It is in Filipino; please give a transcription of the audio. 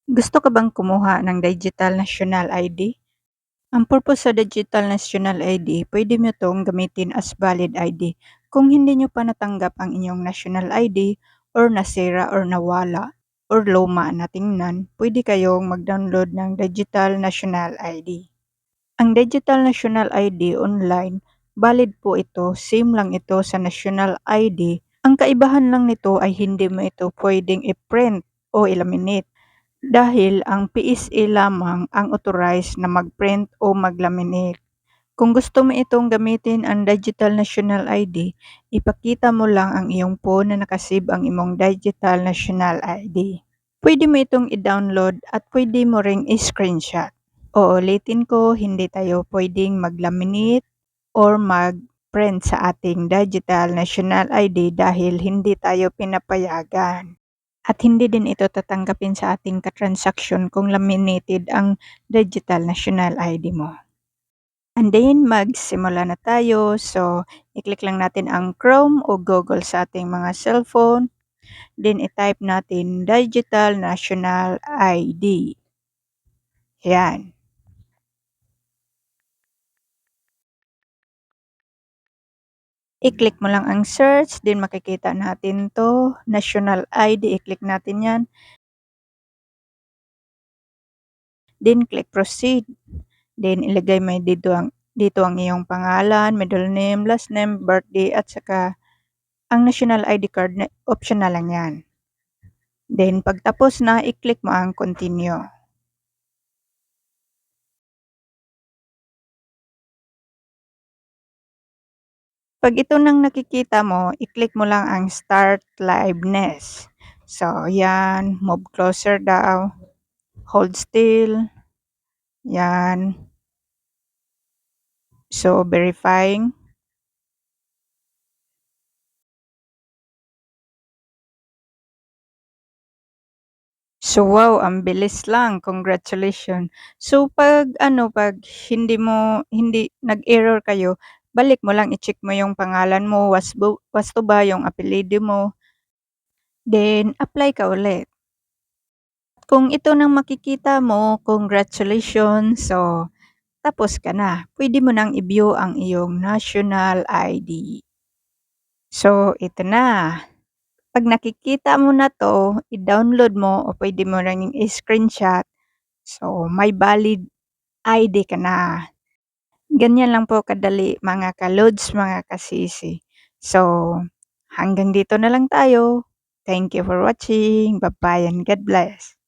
Gusto ka bang kumuha ng Digital National ID? Ang purpose sa Digital National ID, pwede mo 'tong gamitin as valid ID. Kung hindi niyo pa natanggap ang inyong national ID or nasira or nawala or luma na tingnan, pwede kayong mag-download ng Digital National ID. Ang Digital National ID online, valid po ito, same lang ito sa national ID. Ang kaibahan lang nito ay hindi mo ito pwedeng i-print o i-laminate. Dahil ang PSA lamang ang authorized na mag-print o mag-laminate. Kung gusto mo itong gamitin ang Digital National ID, ipakita mo lang ang iyong phone na nakasave ang imong Digital National ID. Pwede mo itong i-download at pwede mo ring i-screenshot. Uulitin ko, hindi tayo pwedeng mag-laminate or mag-print sa ating Digital National ID dahil hindi tayo pinapayagan. At hindi din ito tatanggapin sa ating ka-transaction kung laminated ang Digital National ID mo. And then magsimula na tayo. So, i-click lang natin ang Chrome o Google sa ating mga cellphone. Then i-type natin Digital National ID. Yan. I-click mo lang ang search, then makikita natin to, National ID, i-click natin yan. Then click proceed. Then ilagay mo dito ang iyong pangalan, middle name, last name, birthday at saka ang national ID card na optional lang 'yan. Then pagtapos na, i-click mo ang continue. Pag ito nang nakikita mo, i-click mo lang ang start liveness. So 'yan, move closer daw, hold still, 'yan. So verifying. So wow, ang bilis lang, congratulations. So 'pag hindi nag-error kayo, balik mo lang i-check mo yung pangalan mo, wasto ba yung apelyido mo, then apply ka ulit. Kung ito nang makikita mo, congratulations. So tapos ka na, puwede mo nang i-view ang iyong national ID. So ito na. 'Pag nakikita mo na 'to, i-download mo o puwede mo ring i-screenshot. So, may valid ID ka na. Ganyan lang po kadali mga ka-lods, mga kasisi. So, hanggang dito na lang tayo. Thank you for watching. Bye-bye and God bless.